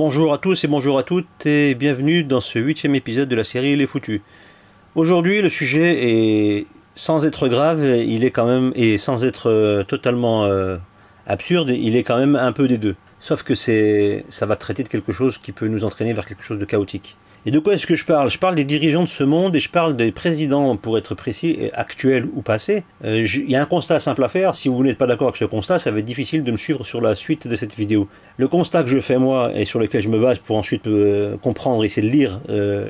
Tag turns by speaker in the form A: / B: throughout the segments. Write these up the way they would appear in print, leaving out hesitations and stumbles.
A: Bonjour à tous et bonjour à toutes et bienvenue dans ce 8e épisode de la série Les Foutus. Aujourd'hui le sujet est, sans être grave, il est quand même, et sans être totalement absurde, il est quand même un peu des deux. Sauf que ça va traiter de quelque chose qui peut nous entraîner vers quelque chose de chaotique. Et de quoi est-ce que je parle? Je parle des dirigeants de ce monde et je parle des présidents, pour être précis, actuels ou passés. Il y a un constat simple à faire. Si vous n'êtes pas d'accord avec ce constat, ça va être difficile de me suivre sur la suite de cette vidéo. Le constat que je fais moi et sur lequel je me base pour ensuite comprendre et essayer de lire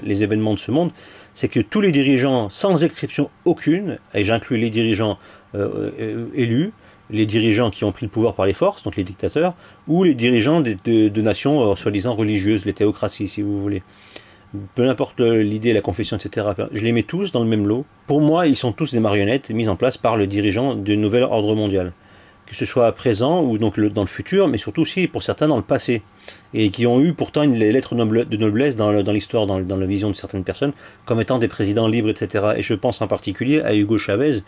A: les événements de ce monde, c'est que tous les dirigeants, sans exception aucune, et j'inclus les dirigeants élus, les dirigeants qui ont pris le pouvoir par les forces, donc les dictateurs, ou les dirigeants de nations soi-disant religieuses, les théocraties si vous voulez. Peu importe l'idée, la confession, etc. Je les mets tous dans le même lot. Pour moi, ils sont tous des marionnettes mises en place par le dirigeant du nouvel ordre mondial. Que ce soit à présent ou donc dans le futur, mais surtout aussi pour certains dans le passé. Et qui ont eu pourtant une lettre de noblesse dans l'histoire, dans la vision de certaines personnes, comme étant des présidents libres, etc. Et je pense en particulier à Hugo Chavez,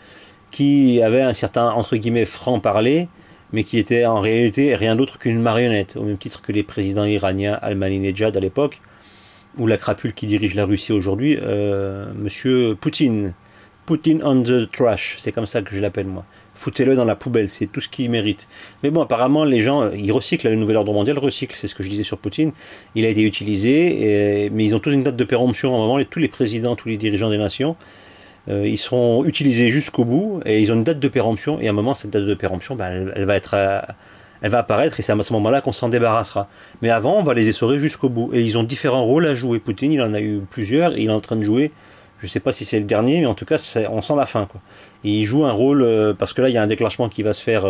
A: qui avait un certain, entre guillemets, franc-parler, mais qui était en réalité rien d'autre qu'une marionnette, au même titre que les présidents iraniens, Ahmadinejad à l'époque, ou la crapule qui dirige la Russie aujourd'hui, monsieur Poutine. Poutine on the trash, c'est comme ça que je l'appelle moi. Foutez-le dans la poubelle, c'est tout ce qu'il mérite. Mais bon, apparemment, les gens, ils recyclent, le nouvel ordre mondial recycle, c'est ce que je disais sur Poutine. Il a été utilisé, mais ils ont tous une date de péremption à un moment, tous les présidents, tous les dirigeants des nations, ils seront utilisés jusqu'au bout, et ils ont une date de péremption, et à un moment, cette date de péremption, elle va être... elle va apparaître et c'est à ce moment-là qu'on s'en débarrassera. Mais avant, on va les essorer jusqu'au bout. Et ils ont différents rôles à jouer. Poutine, il en a eu plusieurs et il est en train de jouer, je ne sais pas si c'est le dernier, mais en tout cas, on sent la fin, quoi. Et il joue un rôle, parce que là, il y a un déclenchement qui va se faire,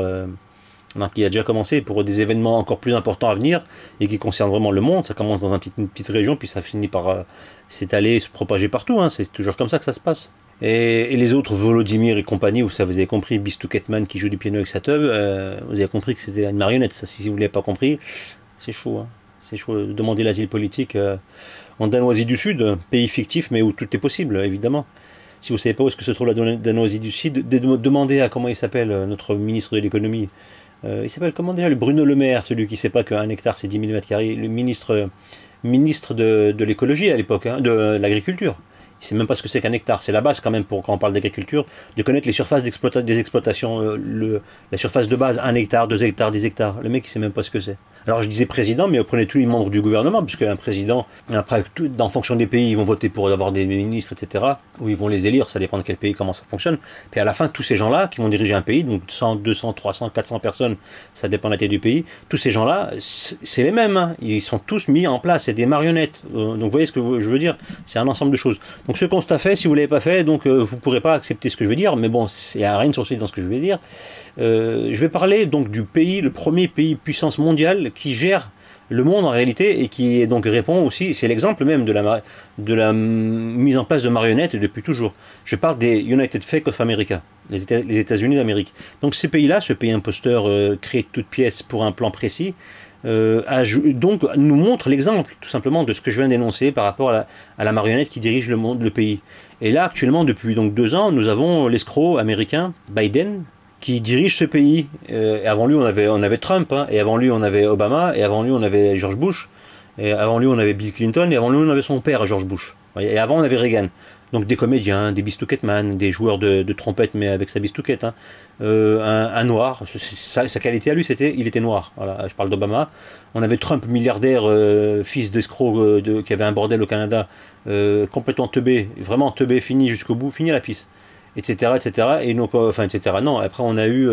A: qui a déjà commencé pour des événements encore plus importants à venir et qui concernent vraiment le monde. Ça commence dans une petite région, puis ça finit par s'étaler, se propager partout. Hein. C'est toujours comme ça que ça se passe. Et les autres, Volodymyr et compagnie, vous avez compris, Bistou-Ketman qui joue du piano avec sa teub, vous avez compris que c'était une marionnette. Ça, si vous ne l'avez pas compris, c'est chaud. Hein. C'est chaud. Demander l'asile politique en Danoisie du Sud, pays fictif, mais où tout est possible, évidemment. Si vous ne savez pas où est-ce que se trouve la Danoisie du Sud, demandez à comment il s'appelle, notre ministre de l'économie. Il s'appelle comment déjà? Le Bruno Le Maire, celui qui ne sait pas qu'un hectare c'est 10 000 m², le ministre de l'écologie à l'époque, hein, de l'agriculture. Il ne sait même pas ce que c'est qu'un hectare. C'est la base quand même, quand on parle d'agriculture, de connaître les surfaces des exploitations, la surface de base, 1 hectare, 2 hectares, 10 hectares. Le mec, il ne sait même pas ce que c'est. Alors je disais président, mais prenez tous les membres du gouvernement, puisque un président, après, en fonction des pays, ils vont voter pour avoir des ministres, etc., ou ils vont les élire, ça dépend de quel pays, comment ça fonctionne. Puis à la fin, tous ces gens-là qui vont diriger un pays, donc 100, 200, 300, 400 personnes, ça dépend de la taille du pays, tous ces gens-là, c'est les mêmes, hein. Ils sont tous mis en place, c'est des marionnettes. Donc vous voyez ce que je veux dire, c'est un ensemble de choses. Donc ce constat fait, si vous ne l'avez pas fait, donc vous ne pourrez pas accepter ce que je vais dire, mais bon, il n'y a rien de sorcier dans ce que je vais dire. Je vais parler donc du pays, le premier pays puissance mondiale qui gère le monde en réalité et qui donc répond aussi, c'est l'exemple même de la mise en place de marionnettes depuis toujours. Je parle des United States of America, les États-Unis d'Amérique. Donc ces pays-là, ce pays imposteur créé de toutes pièces pour un plan précis, donc nous montre l'exemple tout simplement de ce que je viens d'énoncer par rapport à la marionnette qui dirige le pays. Et là actuellement depuis donc 2 ans, nous avons l'escroc américain Biden qui dirige ce pays. Et avant lui on avait Trump, hein, et avant lui on avait Obama, et avant lui on avait George Bush, et avant lui on avait Bill Clinton, et avant lui on avait son père George Bush. Et avant on avait Reagan. Donc des comédiens, des Bistou-Ketman, des joueurs de trompette mais avec sa bistouquette, hein. Un noir, sa qualité à lui il était noir, voilà, je parle d'Obama. On avait Trump, milliardaire, fils d'escroc, qui avait un bordel au Canada, complètement teubé, vraiment teubé, fini jusqu'au bout, fini à la piste, etc. etc. Et donc, enfin, etc. Non, après on a eu,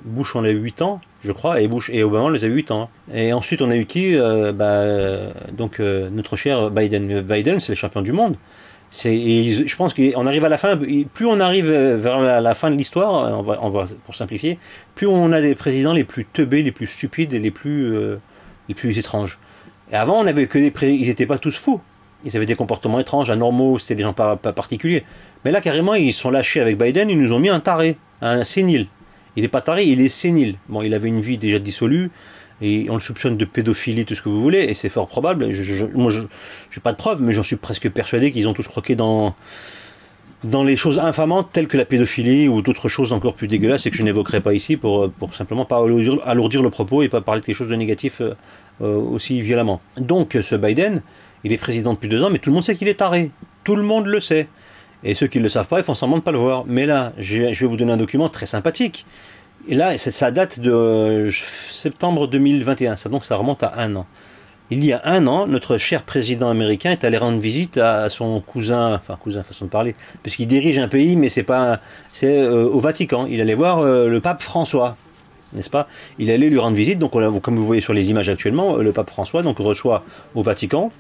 A: Bush on a eu 8 ans, je crois, et Bush et Obama on les a eu 8 ans. Et ensuite on a eu qui notre cher Biden. Biden, c'est le champion du monde. Je pense qu'on arrive à la fin, plus on arrive vers la fin de l'histoire, on va pour simplifier, plus on a des présidents les plus teubés, les plus stupides et les plus étranges. Et avant on avait que ils n'étaient pas tous fous. Ils avaient des comportements étranges, anormaux, c'était des gens pas particuliers. Mais là, carrément, ils sont lâchés avec Biden, ils nous ont mis un taré, un sénile. Il n'est pas taré, il est sénile. Bon, il avait une vie déjà dissolue, et on le soupçonne de pédophilie, tout ce que vous voulez, et c'est fort probable. Moi, je n'ai pas de preuves, mais j'en suis presque persuadé qu'ils ont tous croqué dans dans les choses infamantes telles que la pédophilie ou d'autres choses encore plus dégueulasses et que je n'évoquerai pas ici pour simplement pas alourdir le propos et pas parler de quelque chose de négatif aussi violemment. Donc ce Biden, il est président depuis 2 ans, mais tout le monde sait qu'il est taré. Tout le monde le sait. Et ceux qui ne le savent pas, ils font semblant de ne pas le voir. Mais là, je vais vous donner un document très sympathique. Et là, ça date de septembre 2021, donc ça remonte à 1 an. Il y a 1 an, notre cher président américain est allé rendre visite à son cousin, façon de parler, parce qu'il dirige un pays, mais c'est au Vatican. Il allait voir le pape François, n'est-ce pas? Il allait lui rendre visite, donc comme vous voyez sur les images actuellement, le pape François donc reçoit au Vatican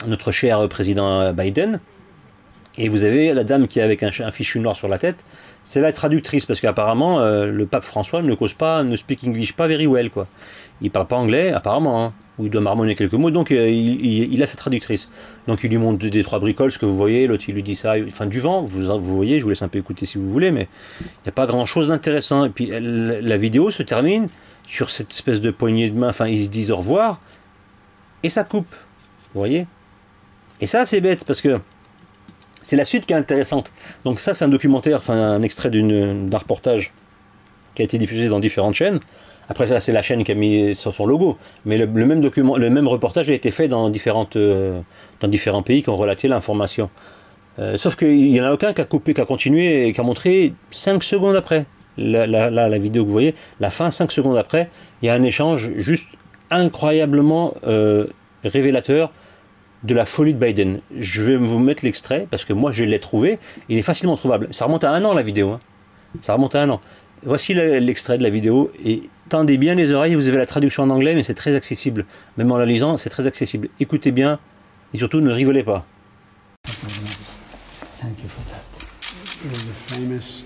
A: notre cher président Biden, et vous avez la dame qui est avec un fichu noir sur la tête, c'est la traductrice, parce qu'apparemment le pape François ne speak English pas very well, quoi. Il parle pas anglais, apparemment, hein, ou il doit marmonner quelques mots, donc il a sa traductrice. Donc il lui montre 2-3 bricoles, ce que vous voyez, l'autre il lui dit ça, enfin du vent, vous voyez, je vous laisse un peu écouter si vous voulez, mais il n'y a pas grand chose d'intéressant. Et puis la vidéo se termine sur cette espèce de poignée de main, enfin ils se disent au revoir, et ça coupe, vous voyez. Et ça c'est bête, parce que c'est la suite qui est intéressante. Donc ça c'est un documentaire, enfin un extrait d'un reportage qui a été diffusé dans différentes chaînes. Après ça c'est la chaîne qui a mis son logo. Mais le même reportage a été fait dans différents pays qui ont relaté l'information. Sauf qu'il n'y en a aucun qui a coupé, qui a continué et qui a montré 5 secondes après. La vidéo que vous voyez, la fin 5 secondes après, il y a un échange juste incroyablement révélateur de la folie de Biden. Je vais vous mettre l'extrait, parce que moi je l'ai trouvé, il est facilement trouvable. Ça remonte à 1 an la vidéo, hein. Ça remonte à 1 an. Voici l'extrait de la vidéo, et tendez bien les oreilles, vous avez la traduction en anglais, mais c'est très accessible. Même en la lisant, c'est très accessible. Écoutez bien, et surtout ne rigolez pas.
B: Thank you for that. He was a famous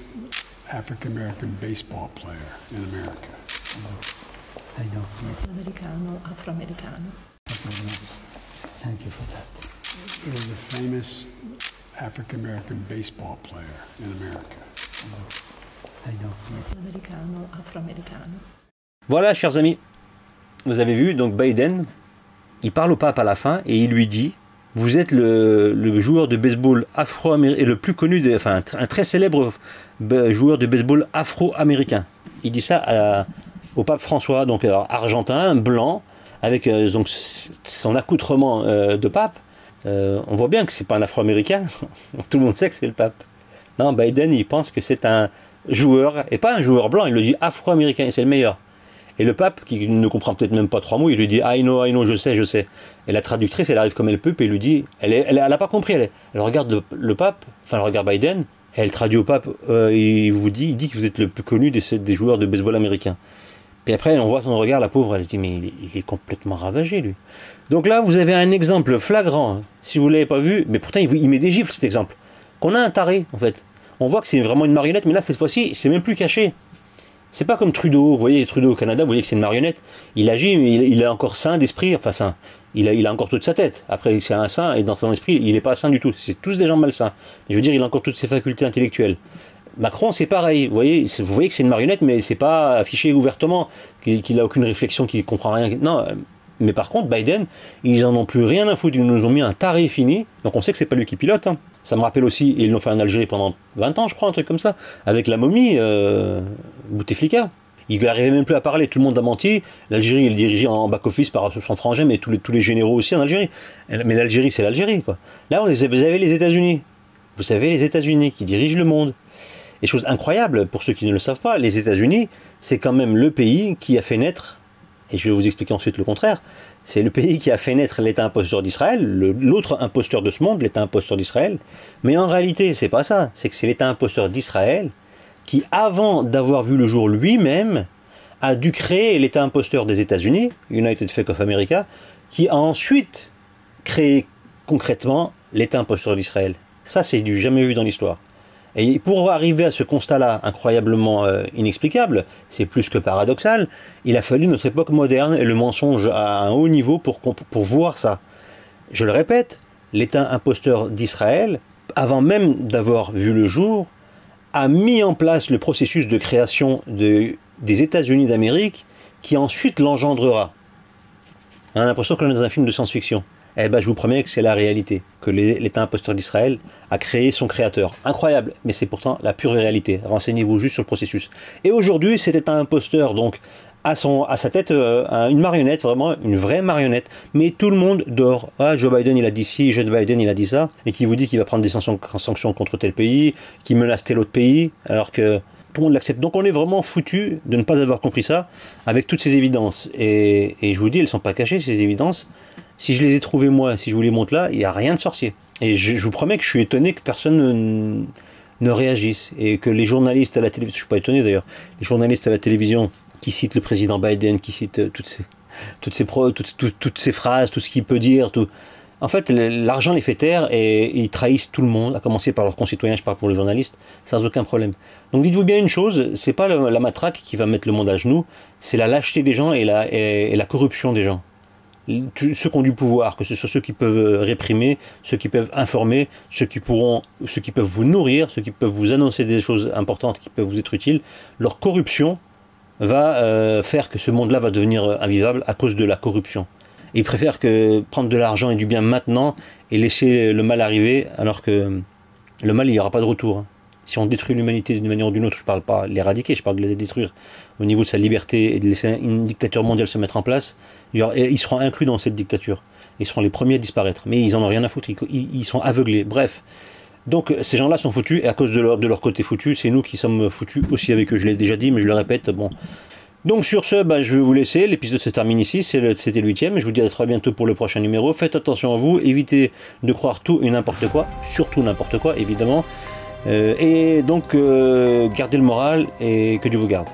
B: African-American baseball player in America. I know.
C: Americano, afroamericano.
B: Thank you for that. He was a famous African-American baseball player in America. I know.
C: Americano, afroamericano.
A: Voilà, chers amis, vous avez vu, donc Biden, il parle au pape à la fin et il lui dit: vous êtes le joueur de baseball afro-américain, et le plus connu, enfin un très célèbre joueur de baseball afro-américain. Il dit ça au pape François, donc argentin, blanc, avec donc son accoutrement de pape. On voit bien que c'est pas un afro-américain, tout le monde sait que c'est le pape. Non, Biden, il pense que c'est un joueur, et pas un joueur blanc, il le dit afro-américain, et c'est le meilleur. Et le pape, qui ne comprend peut-être même pas 3 mots, il lui dit I know, je sais, je sais. Et la traductrice, elle arrive comme elle peut, et elle lui dit, elle a pas compris, elle regarde le pape, enfin elle regarde Biden, et elle traduit au pape, il dit que vous êtes le plus connu des joueurs de baseball américains. Puis après, on voit son regard, la pauvre, elle se dit, mais il est complètement ravagé, lui. Donc là, vous avez un exemple flagrant, hein, si vous ne l'avez pas vu, mais pourtant il met des gifles, cet exemple, qu'on a un taré, en fait. On voit que c'est vraiment une marionnette, mais là, cette fois-ci, c'est même plus caché. C'est pas comme Trudeau, vous voyez, Trudeau au Canada, vous voyez que c'est une marionnette. Il agit, mais il est encore sain d'esprit, enfin sain. Il a encore toute sa tête. Après, c'est un sain, et dans son esprit, il n'est pas sain du tout. C'est tous des gens malsains. Je veux dire, il a encore toutes ses facultés intellectuelles. Macron, c'est pareil. Vous voyez que c'est une marionnette, mais c'est pas affiché ouvertement, qu'il a aucune réflexion, qu'il comprend rien. Non, mais par contre, Biden, ils en ont plus rien à foutre. Ils nous ont mis un taré fini. Donc on sait que c'est pas lui qui pilote, hein. Ça me rappelle aussi, ils l'ont fait en Algérie pendant 20 ans, je crois, un truc comme ça, avec la momie Bouteflika. Il n'arrivait même plus à parler, tout le monde a menti. L'Algérie, il est dirigé en back-office par son frangin, mais tous les généraux aussi en Algérie. Mais l'Algérie, c'est l'Algérie, quoi. Là, vous avez les États-Unis. Vous savez, les États-Unis qui dirigent le monde. Et chose incroyable, pour ceux qui ne le savent pas, les États-Unis, c'est quand même le pays qui a fait naître, et je vais vous expliquer ensuite le contraire, c'est le pays qui a fait naître l'État imposteur d'Israël, l'autre imposteur de ce monde, l'État imposteur d'Israël. Mais en réalité, c'est pas ça. C'est que c'est l'État imposteur d'Israël qui, avant d'avoir vu le jour lui-même, a dû créer l'État imposteur des États-Unis, United States of America, qui a ensuite créé concrètement l'État imposteur d'Israël. Ça, c'est du jamais vu dans l'histoire. Et pour arriver à ce constat-là incroyablement inexplicable, c'est plus que paradoxal, il a fallu notre époque moderne et le mensonge à un haut niveau pour voir ça. Je le répète, l'État imposteur d'Israël, avant même d'avoir vu le jour, a mis en place le processus de création des États-Unis d'Amérique qui ensuite l'engendrera. On a l'impression qu'on est dans un film de science-fiction. Eh ben, je vous promets que c'est la réalité, que l'État imposteur d'Israël a créé son créateur. Incroyable, mais c'est pourtant la pure réalité. Renseignez-vous juste sur le processus. Et aujourd'hui, cet État imposteur, donc, à sa tête une marionnette, vraiment une vraie marionnette, mais tout le monde dort. Ah, Joe Biden il a dit ci, Joe Biden il a dit ça, et qui vous dit qu'il va prendre des sanctions contre tel pays, qui menace tel autre pays, alors que tout le monde l'accepte. Donc on est vraiment foutu de ne pas avoir compris ça, avec toutes ces évidences. Et je vous dis, elles ne sont pas cachées, ces évidences. Si je les ai trouvées moi, si je vous les montre là, il n'y a rien de sorcier. Et je vous promets que je suis étonné que personne ne réagisse, et que les journalistes à la télévision, je ne suis pas étonné d'ailleurs, les journalistes à la télévision, qui cite le président Biden, qui cite toutes ces phrases, tout ce qu'il peut dire. Tout. En fait, l'argent les fait taire et ils trahissent tout le monde, à commencer par leurs concitoyens, je parle pour les journalistes, sans aucun problème. Donc dites-vous bien une chose, c'est pas la matraque qui va mettre le monde à genoux, c'est la lâcheté des gens et la corruption des gens. Ceux qui ont du pouvoir, que ce soit ceux qui peuvent réprimer, ceux qui peuvent informer, ceux qui peuvent vous nourrir, ceux qui peuvent vous annoncer des choses importantes qui peuvent vous être utiles, leur corruption va faire que ce monde-là va devenir invivable à cause de la corruption. Et ils préfèrent prendre de l'argent et du bien maintenant et laisser le mal arriver, alors que le mal, il n'y aura pas de retour. Si on détruit l'humanité d'une manière ou d'une autre, je ne parle pas de l'éradiquer, je parle de la détruire au niveau de sa liberté et de laisser une dictature mondiale se mettre en place, ils seront inclus dans cette dictature. Ils seront les premiers à disparaître. Mais ils n'en ont rien à foutre, ils sont aveuglés. Bref. Donc ces gens-là sont foutus, et à cause de leur côté foutu, c'est nous qui sommes foutus aussi avec eux. Je l'ai déjà dit, mais je le répète. Bon. Donc sur ce, je vais vous laisser. L'épisode se termine ici. C'était le 8e. Je vous dis à très bientôt pour le prochain numéro. Faites attention à vous. Évitez de croire tout et n'importe quoi. Surtout n'importe quoi, évidemment. Et donc, gardez le moral et que Dieu vous garde.